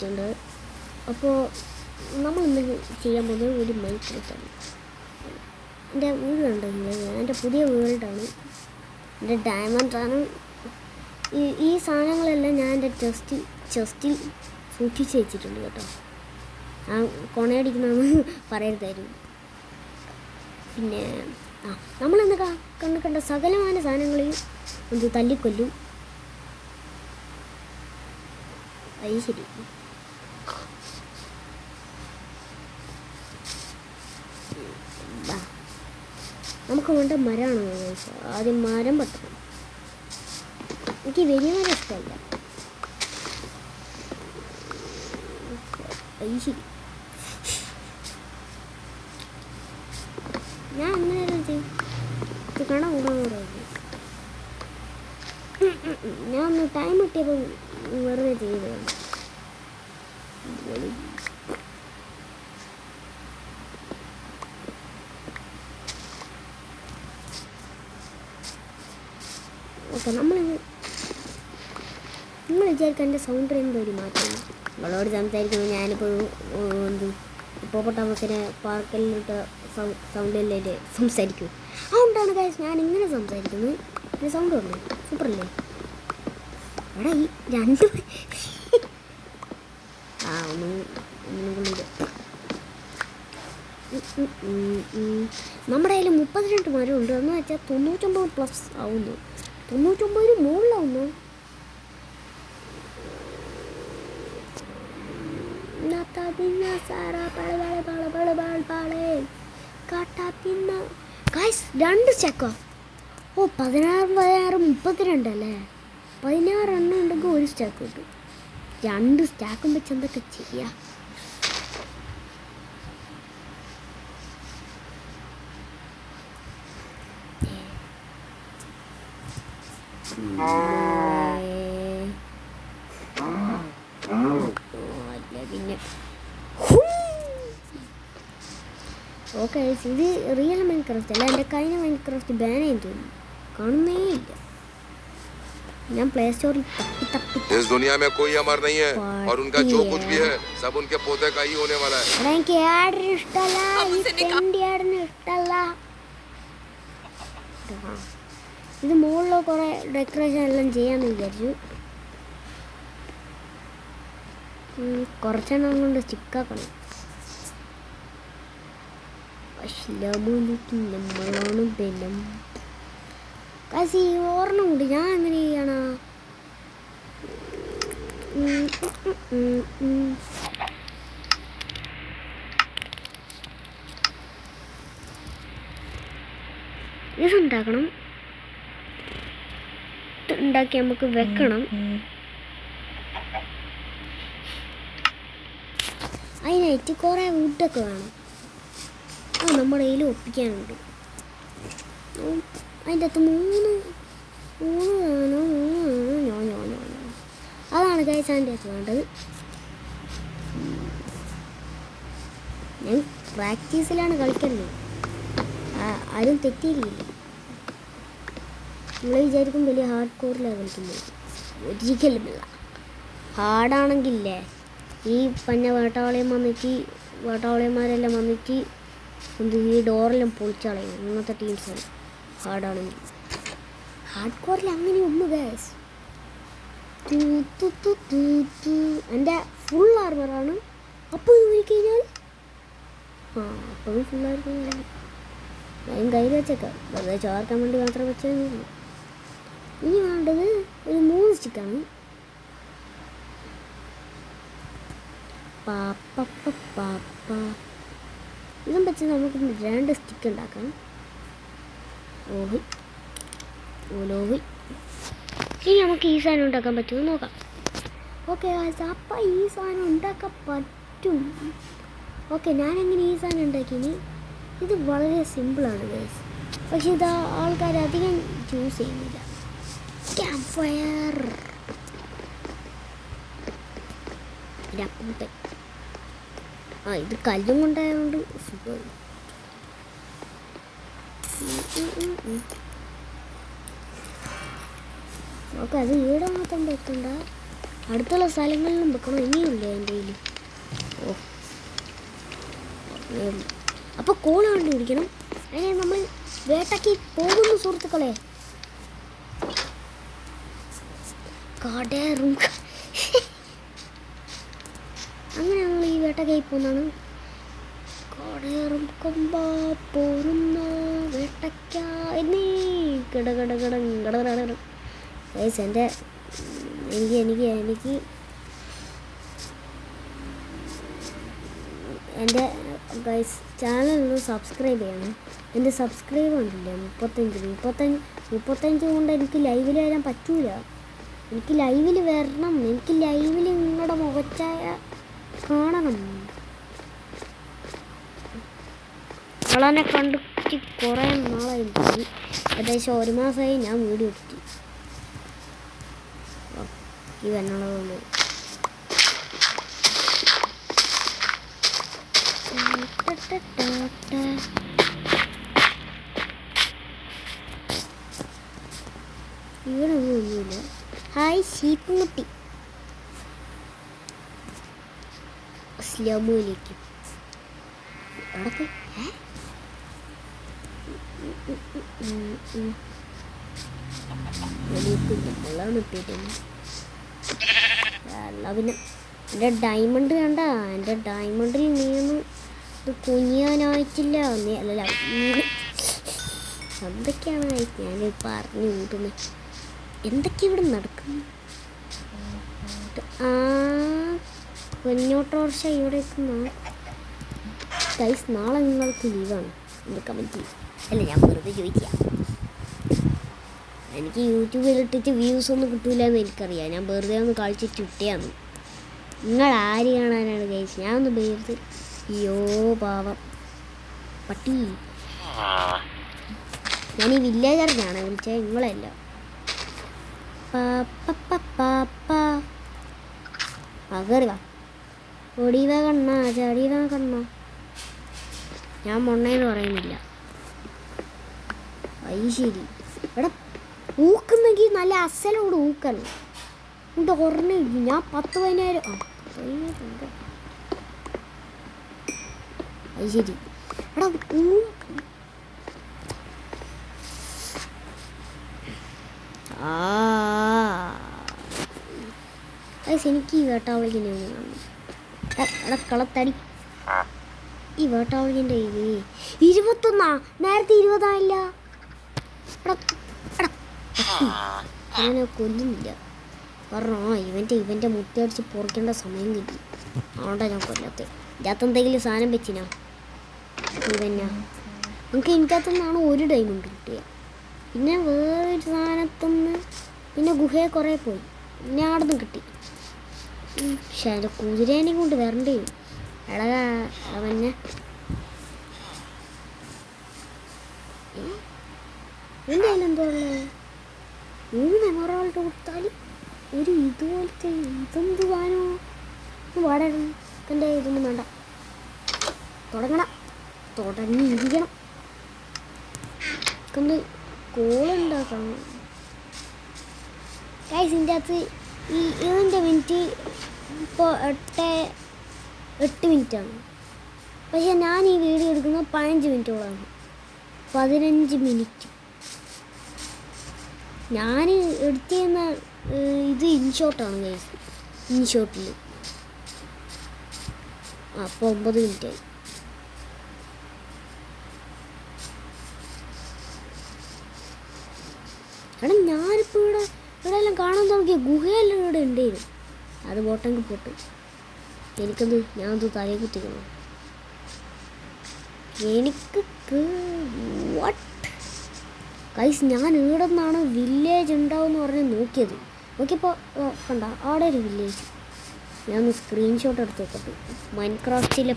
വെച്ചിട്ടുണ്ട്. അപ്പോൾ നമ്മളിന്ന് ചെയ്യാൻ പോകുന്നത് ഒരു മൈൻക്രാഫ്റ്റാണ്. എൻ്റെ വീട് കണ്ടില്ലേ, എൻ്റെ പുതിയ വേൾഡാണ്, എൻ്റെ ഡയമണ്ടാണ്. ഈ സാധനങ്ങളെല്ലാം ഞാൻ എൻ്റെ ചെസ്റ്റിൽ സൂക്ഷിച്ച് വെച്ചിട്ടുണ്ട് കേട്ടോ. ഞാൻ കൊണയടിക്കണമെന്ന് പറയരുതായിരുന്നു. പിന്നെ നമ്മളെന്ന് കണ്ട സകലമായ സാധനങ്ങളെയും ഒന്ന് തല്ലിക്കൊല്ലും. അത് ശരി. നമുക്ക് വേണ്ട മരമാണോ ചോദിച്ചാൽ ആദ്യം മരം പറ്റണം. എനിക്ക് വലിയ മരം ഇഷ്ടമല്ല. അത് ശരി. ഞാൻ അങ്ങനെ ചെയ്യും കാണാൻ പറയുന്നത്. ഞാൻ ഒന്ന് ടൈം കിട്ടിയപ്പോൾ വെറുതെ ചെയ്തതാണ്. ഓക്കെ, നിങ്ങൾ വിചാരിക്കാൻ എൻ്റെ സൗണ്ട് എന്തോ ഒരു മാറ്റം. നിങ്ങളോട് സംസാരിക്കുമ്പോൾ ഞാനിപ്പോൾ ഹിപ്പോപ്പൊട്ടാമസിനെ പാർക്കലിലിട്ട് സൗണ്ടിലേക്ക് സംസാരിക്കും. അതുകൊണ്ടാണ് ഗൈസ് ഞാൻ ഇങ്ങനെ സംസാരിക്കുന്നത്. എൻ്റെ സൗണ്ട് ഉണ്ട്, സൂപ്പറല്ലേ? എടാ ഈ രണ്ട് ഒന്നും കൊണ്ടില്ല. നമ്മുടെ കയ്യിൽ 32 മരമുണ്ട്. എന്ന് വെച്ചാൽ 99+ ആവുന്നു, 99 മുകളിലാവുന്നു. രണ്ട് സ്റ്റാക്കോ? ഓ 16 32 അല്ലേ? 16 എണ്ണം ഉണ്ടെങ്കിൽ ഒരു സ്റ്റാക്ക് കിട്ടും. 2 സ്റ്റാക്കും വെച്ച് എന്തൊക്കെ ചെയ്യാം? പിന്നെ ഓക്കെ, ഇത് റിയൽ മൈൻക്രാഫ്റ്റ് അല്ല. എൻ്റെ കഴിഞ്ഞ മൈൻക്രാഫ്റ്റ് ബാൻ ചെയ്തു തോന്നുന്നു, കാണുന്നേ ഇല്ല. ഞാൻ പ്ലേ സ്റ്റോറിൽ इस दुनिया में कोई अमर नहीं है और उनका जो कुछ भी है सब उनके पोते का ही होने वाला है. എനിക്ക് ആടിന് ഇഷ്ടമല്ല, ഈ ആടിന് ഇഷ്ടമല്ല. ഇത് മുകളിൽ കുറേ ഡെക്കറേഷൻ എല്ലാം ചെയ്യാമെന്ന് വിചാരിച്ചു. കുറച്ചെണ്ണം കൊണ്ട് സ്റ്റിക്കാക്കണം. നമ്മളാണ് ബലം. കാശി ഓർമ്മ ഉണ്ട്. ഞാൻ എങ്ങനെ ചെയ്യണ? ഇതുണ്ടാക്കണം. ഉണ്ടാക്കി നമുക്ക് വെക്കണം. അതിനായിട്ട് കുറേ വുഡൊക്കെ വേണം. അത് നമ്മുടെ കയ്യിൽ ഒപ്പിക്കാനുണ്ട്. അതിൻ്റെ അകത്ത് മൂന്ന് അതാണ് ഗൈസ് അതിൻ്റെ അകത്ത് വേണ്ടത്. ഞാൻ പ്രാക്ടീസിലാണ് കളിക്കുന്നത്, ആരും തെറ്റിയില്ല. നമ്മൾ വിചാരിക്കും വലിയ ഹാർഡ് കോറിലാണ് കളിക്കുന്നത്. ഒരിക്കലുമില്ല. ഹാർഡാണെങ്കിലേ ഈ പഞ്ഞ വേട്ടാവളിയന്മാരെല്ലാം വന്നിട്ട് ഈ ഡോറെല്ലാം പൊളിച്ചളയും. അങ്ങനത്തെ ടീംസാണ് ഹാർഡാണെങ്കിൽ. ഹാർഡ് കോറിൽ അങ്ങനെ ഒന്ന് ഗൈസ്. എൻ്റെ ഫുൾ ആർമറാണ്. അപ്പോൾ ഇത് കഴിഞ്ഞാൽ അപ്പോഴും ഫുൾ ആർമറാണ്. ഞാൻ കയ്യിൽ വെച്ചേക്കാം, വെറുതെ ചോർക്കാൻ വേണ്ടി മാത്രം വെച്ചേ. ഇനി വേണ്ടത് ഒരു 3 സ്റ്റിക്കാണ്. ഇതും വെച്ച് നമുക്ക് 2 സ്റ്റിക്ക് ഉണ്ടാക്കാം. ഇനി നമുക്ക് ഈ സാധനം ഉണ്ടാക്കാൻ പറ്റുമോ നോക്കാം. ഓക്കെ, അപ്പം ഈ സാധനം ഉണ്ടാക്കാൻ പറ്റും. ഓക്കെ, ഞാനെങ്ങനെ ഈ സാധനം ഉണ്ടാക്കിനി? ഇത് വളരെ സിമ്പിളാണ് ഗൈസ്, പക്ഷെ ഇത് ആൾക്കാർ അധികം ചൂസ് ചെയ്യുന്നില്ല. ക്യാമ്പ് ഫയർ അപ്പത്തെ ഇത് കല്ലും കൊണ്ടായതുകൊണ്ട് സുഖം. ഓക്കെ, അത് ഈടെ മാത്രം വെക്കണ്ട, അടുത്തുള്ള സ്ഥലങ്ങളിലും വെക്കണം. ഇനിയുണ്ട് അതിൻ്റെ അപ്പോൾ കോള് കണ്ടുപിടിക്കണം. അതിനെ നമ്മൾ വേട്ടയ്ക്ക് പോകുന്നു സുഹൃത്തുക്കളെ. കടറും അങ്ങനെ ഞങ്ങൾ ഈ വേട്ടയ്ക്കായി പോകുന്നതാണ്. കടറും കൊമ്പ പോരുന്ന വേട്ടയ്ക്കായി കിടകിടകിട ഗൈസ് എൻ്റെ എനിക്ക് എൻ്റെ ഗൈസ് ചാനലൊന്ന് സബ്സ്ക്രൈബ് ചെയ്യണം. എൻ്റെ സബ്സ്ക്രൈബ് ഉണ്ടല്ലേ 35 കൊണ്ട് എനിക്ക് ലൈവിൽ വരാൻ പറ്റൂല. എനിക്ക് ലൈവിൽ വരണം. എനിക്ക് ലൈവിൽ നിങ്ങളുടെ മുഖച്ചായ കാണണം. നിങ്ങളെന്നെ കണ്ടിട്ട് കുറേ നാളായി. ഏകദേശം 1 മാസമായി ഞാൻ വീഡിയോ ഇട്ടിട്ട്. ഈ വന്നുള്ളതുകൊണ്ട് ഇവിടെ ഒന്നുമില്ല. ഹായ് ശീപ്പുമുട്ടി, അസ്സലാമലൈക്കും. അവിടെ വെള്ളമാണ് ഇട്ടിട്ടുണ്ട്. അല്ല പിന്നെ എൻ്റെ ഡയമണ്ട് കണ്ട, എൻ്റെ ഡയമണ്ടിൽ നീന്ന് ഇത് കുനിയാനായിട്ടില്ല. അല്ലല്ല എന്തൊക്കെയാണ് ഞാൻ പറഞ്ഞു കൂട്ടുന്നത്. എന്തൊക്കെ ഇവിടെ നടക്കുന്നു? കുഞ്ഞോട്ടോർഷ ഇവിടെ എത്തുന്ന ഗൈസ്. നാളെ നിങ്ങൾക്ക് ലീവാണ്. എൻ്റെ കമൻറ്റ് അല്ല, ഞാൻ വെറുതെ ചോദിക്കാം. എനിക്ക് യൂട്യൂബിലിട്ടിട്ട് വ്യൂസ് ഒന്നും കിട്ടൂല എന്ന് എനിക്കറിയാം. ഞാൻ വെറുതെ ഒന്ന് കളിച്ചിട്ട് ഇട്ടിയാണ്. നിങ്ങൾ ആര് കാണാനാണ് ഗൈസ്? ഞാൻ ഒന്ന് വെറുതെ. അയ്യോ പാവം പട്ടി. ഞാൻ ഈ വില്ലേജറിനാണ് വിളിച്ചത്, നിങ്ങളല്ല. കയറുക ഒടിവ കണ്ണ ചടിവ കണ്ണ. ഞാൻ മൊണ്ണയെന്ന് പറയുന്നില്ല. അത് ശരി. ഇവിടെ ഊക്കുന്നെങ്കിൽ നല്ല അസലോട് ഊക്കണം. എൻ്റെ ഓർമ്മയില്ല. ഞാൻ 10,000 അത് ശരി. എടാ എനിക്ക് ഈ വേട്ടാവളിക്കൻ്റെ എടാ കളത്തടി. ഈ വേട്ടാവളിക്കൻ്റെ 21 നേരത്തെ 20 ആയില്ല. അങ്ങനെ കൊല്ലുന്നില്ല. കാരണം ഇവൻ്റെ മുട്ടയടിച്ച് പൊറിക്കേണ്ട സമയം കിട്ടി. അതുകൊണ്ടാണ് ഞാൻ കൊല്ലാത്ത. ഇതിനകത്ത് എന്തെങ്കിലും സാധനം വെച്ചിനാ ഇവന്നാ. എനിക്കകത്തുനിന്നാണ് ഒരു ഡയമണ്ട് കിട്ടിയത്. പിന്നെ വേറൊരു സാധനത്തുനിന്ന് പിന്നെ ഗുഹയെ കുറേ പോയി. പിന്നെ അവിടെ നിന്ന് കിട്ടി. പക്ഷെ അതിൻ്റെ കുതിരേനെ കൊണ്ട് വരണ്ടേ എടാ അവന്നെ. എൻ്റെ കയ്യിലെന്തോ ഉള്ളത് 3 എമറാൾഡ് കൊടുത്താൽ ഒരു ഇതുപോലത്തെ ഇതെന്ത് സാധനമോ വാടകം. എൻ്റെ ഇതൊന്നും വേണ്ട. തുടങ്ങിയിരിക്കണം. കൊണ്ട് കോളുണ്ടാക്കണം ഗൈസ്. ഇതിൻ്റെ അകത്ത് ഇതിൻ്റെ മിനിറ്റ് ഇപ്പോൾ 8 മിനിറ്റാണ്. പക്ഷേ ഞാൻ ഈ വീഡിയോ എടുക്കുന്നത് 15 മിനിറ്റോളാണ്. 15 മിനിറ്റ് ഞാൻ എഡിറ്റ് ചെയ്യുന്ന ഇത് ഇൻഷോട്ടാണ് ഗൈസ്. ഇൻഷോട്ടിൽ അപ്പോൾ 9 മിനിറ്റായി. എടാ ഞാനിപ്പോൾ ഇവിടെ എല്ലാം കാണാൻ തുടങ്ങിയ ഗുഹയെല്ലാം ഇവിടെ ഉണ്ടായിരുന്നു. അത് പോട്ടെങ്കിൽ പൊട്ടും. എനിക്കത് ഞാനത് തലയെ കുത്തിക്കണം. എനിക്ക് വാട്ട് ഗൈസ്, ഞാൻ ഇവിടെ നിന്നാണ് വില്ലേജ് ഉണ്ടാവുമെന്ന് പറഞ്ഞ് നോക്കിയത്. നോക്കിയപ്പോൾ കണ്ട അവിടെ ഒരു വില്ലേജ്. ഞാനൊന്ന് സ്ക്രീൻഷോട്ട് എടുത്ത് നോക്കട്ടെ. മൈൻക്രാഫ്റ്റിലെ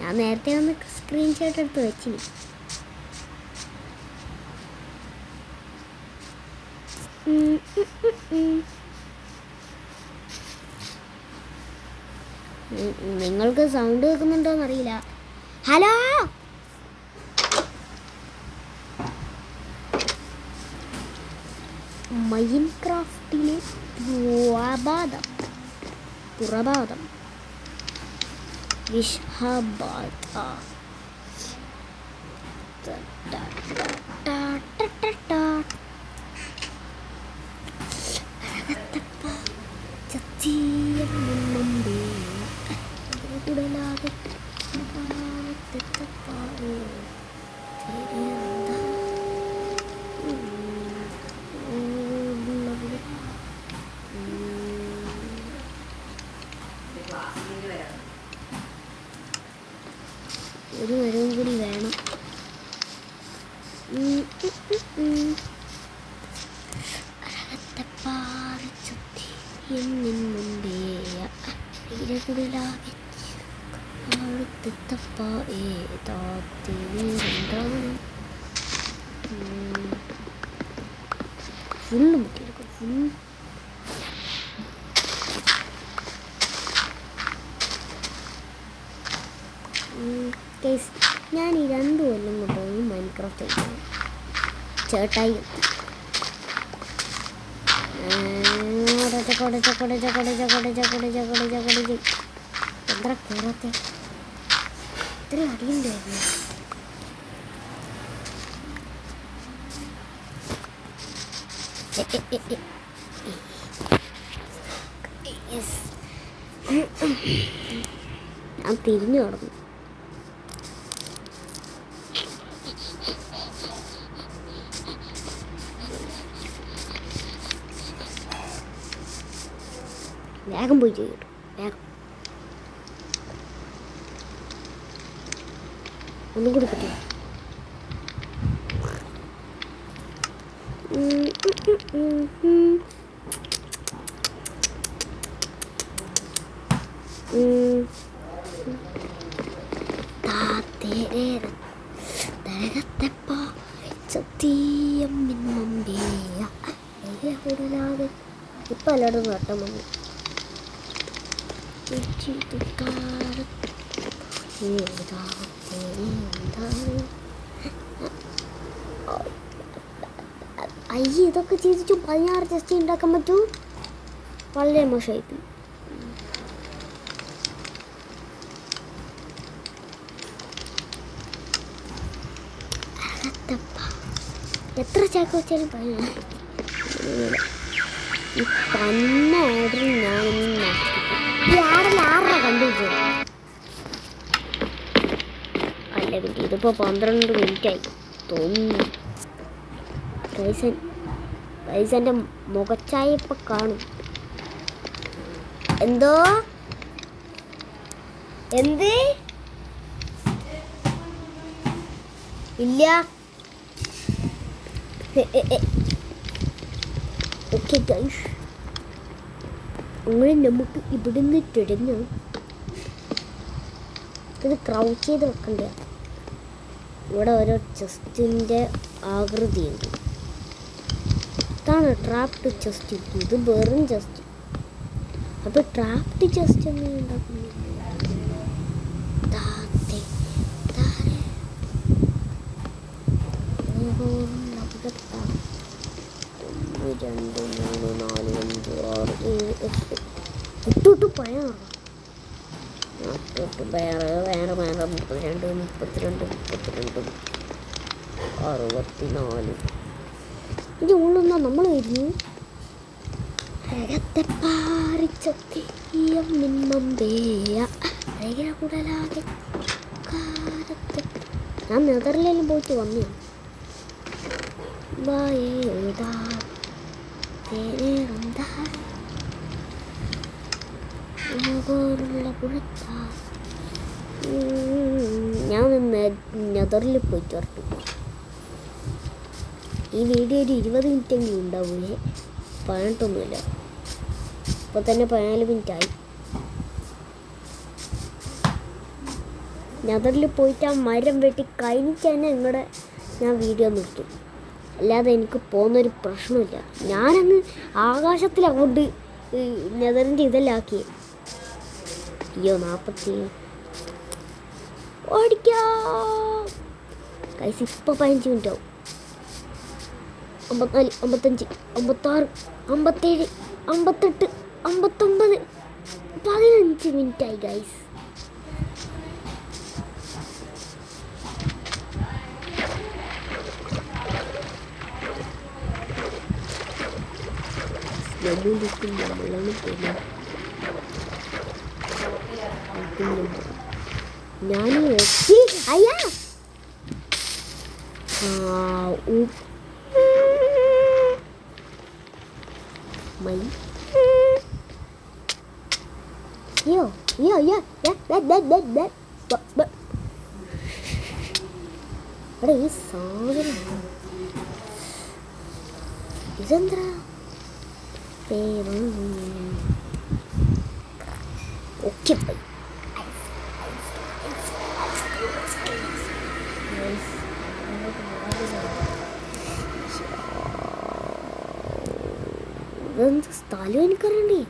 ഞാൻ നേരത്തെ ഒന്ന് സ്ക്രീൻഷോട്ട് എടുത്ത് വെച്ചിന്. നിങ്ങൾക്ക് സൗണ്ട് കേൾക്കുന്നുണ്ടോന്ന് അറിയില്ല. ഹലോ മൈൻക്രാഫ്റ്റിലെ പുറഭാതം വിഷാബാധ. ഒരു മരവും കൂടി വേണം. ഫുള്ള് മുട്ടിയെടുക്കും. ഫുൾ ഞാൻ ഈ 2 കൊല്ലം കൊണ്ടുപോയി മൈൻക്രാഫ്റ്റ് കളിക്കുന്നു. ചേട്ടായി എന്താ കയറാത്ത ഇത്ര അടിയുണ്ടായിരുന്നു. ഞാൻ തിരിഞ്ഞു കിടന്നു. വേഗം പോയി ചെയ്യും. വേഗം ഒന്നും കൂടി പറ്റില്ല. ഇപ്പം എല്ലായിടും നട്ടം വന്നു. അയ്യ, ഇതൊക്കെ ചെയ്തിട്ട് 16 ചെസ്റ്റ് ഉണ്ടാക്കാൻ പറ്റൂ. വളരെ മോശമായിപ്പോയി. എത്ര ചാക്ക് വെച്ചാലും പറയാം. ഈ തന്നെ ഓർഡർ ഞാൻ ഈ 6 കണ്ടുപിടിച്ചത് അല്ല. പിന്നെ ഇതിപ്പോൾ 12 മിനിറ്റായി തോന്നുന്നു. പൈസൻ്റെ മുഖച്ചായ ഇപ്പം കാണും. എന്തോ എന്ത് ഇല്ല. ഓക്കെ ഗൈസ്, അങ്ങനെ നമുക്ക് ഇവിടുന്ന് തിരിഞ്ഞ് ഇത് ക്രൗച്ച് ചെയ്ത് വെക്കണ്ട. ഇവിടെ ഓരോ ചെസ്റ്റിൻ്റെ ആകൃതിയുണ്ട്. ഇതാണ് ട്രാപ്ഡ് ചെസ്റ്റ്. ഇത് വെറും ചെസ്റ്റ്. അപ്പോൾ ട്രാപ്ഡ് ചെസ്റ്റ് എങ്ങനെ ഉണ്ടാക്കുന്നു? ഇട്ടോട്ട് പയർ 64 ഇത് ഉള്ളുന്ന നമ്മൾ വരുന്നു. ഞാൻ നെതർലാൻഡിൽ പോയിട്ട് വന്നു. ഞാൻ നെതറിൽ പോയിട്ട് വരട്ടു. ഈ വീഡിയോ ഒരു 20 മിനിറ്റെങ്കിലും ഉണ്ടാവൂലേ. 18ഒന്നുമില്ല. ഇപ്പോൾ തന്നെ 14 മിനിറ്റായി. നെതറിൽ പോയിട്ട് ആ മരം വെട്ടി കഴിഞ്ഞിട്ട് തന്നെ നിങ്ങളുടെ ഞാൻ വീഡിയോ നിർത്തും. അല്ലാതെ എനിക്ക് പോകുന്നൊരു പ്രശ്നമില്ല. ഞാനങ്ങ് ആകാശത്തിൽ അങ്ങോട്ട് നെതറിൻ്റെ ഇതെല്ലാം ആക്കി. അയ്യോ 40 ഓടിക്കാം കൈസ്. ഇപ്പോൾ 15 മിനിറ്റ് ആവും. 54, 55, 56, 57, 58, 59, 15 മിനിറ്റായി ഗൈസ്. നമ്മളിപ്പം നമ്മളാണ് പോലെ ഞാൻ അയ്യാ മൈ Yo, അവിടെ ഈ സാധനം ഇതെന്താ ഓക്കെ ബൈ ഇതെന്ത് സ്ഥലം എനിക്കറിയണ്ടേ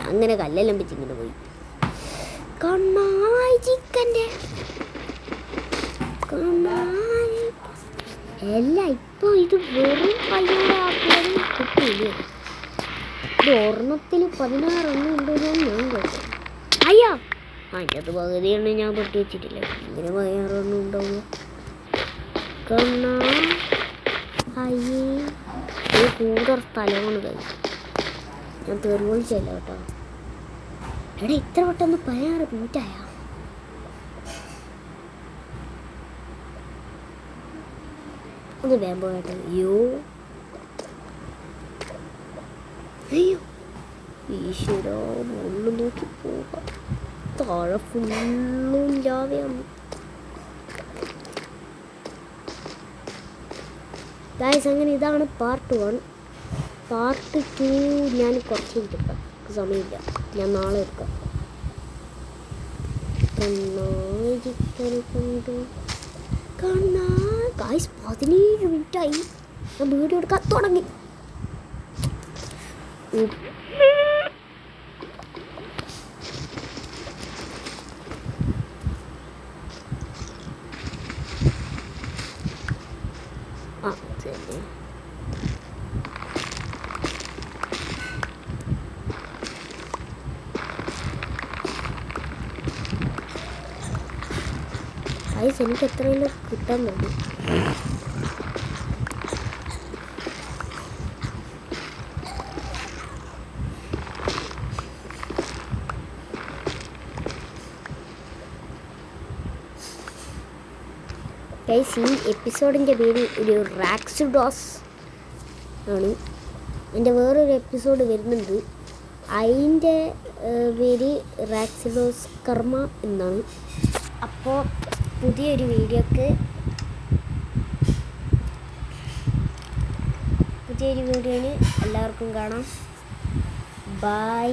അങ്ങനെ കല്ലെല്ലാം വെച്ച് ഇങ്ങനെ പോയി കണ്ണായി ചിക്കൻ്റെ കണ്ണായി എല്ലാം ഇപ്പോൾ ഇത് വെറും കയ്യോടെ ആക്കിയാലും കിട്ടിയില്ലേ ഇത് ഒരെണ്ണത്തിൽ 16 എണ്ണം ഉണ്ടെന്ന് ഞാൻ കേട്ടു അയ്യോ അതിൻ്റെ അത് പകുതി എണ്ണം ഞാൻ പൊട്ടി വെച്ചിട്ടില്ല ഇങ്ങനെ 16 എണ്ണം ഉണ്ടാവുക കണ്ണാ അയ്യേ ഇത് കൂടുതൽ സ്ഥലമാണ് കഴിയും ഞാൻ തെറിവിളിച്ചല്ല കേട്ടോ എടാ ഇത്ര പെട്ടെന്ന് 16 മിനിറ്റായ ഒന്ന് വേഗം പോകട്ടെ അയ്യോ അയ്യോ ഈശ്വര മുകളിൽ നോക്കി പോകാം താഴെ ഫുള്ളും ലാവയാണ് ഗായ്സ് അങ്ങനെ ഇതാണ് പാർട്ട് 1 പാർട്ട് 2 ഞാൻ കുറച്ച് എടുക്കാം സമയമില്ല ഞാൻ നാളെ എടുക്കാം ചിക്കൻ കൊണ്ടു കണ്ണാ ഗായ്സ് 17 മിനിറ്റായി ഞാൻ വീഡിയോ എടുക്കാൻ തുടങ്ങി ആ ശരി എനിക്ക് എത്രയും കിട്ടാൻ മതി ഗൈസ് ഈ എപ്പിസോഡിൻ്റെ പേര് ഒരു റാക്സിഡോസ് ആണ് എൻ്റെ വേറൊരു എപ്പിസോഡ് വരുന്നുണ്ട് അതിൻ്റെ പേര് റാക്സിഡോസ് കർമ്മ എന്നാണ് അപ്പോൾ പുതിയൊരു വീഡിയോയാണ് എല്ലാവർക്കും കാണാം ബൈ.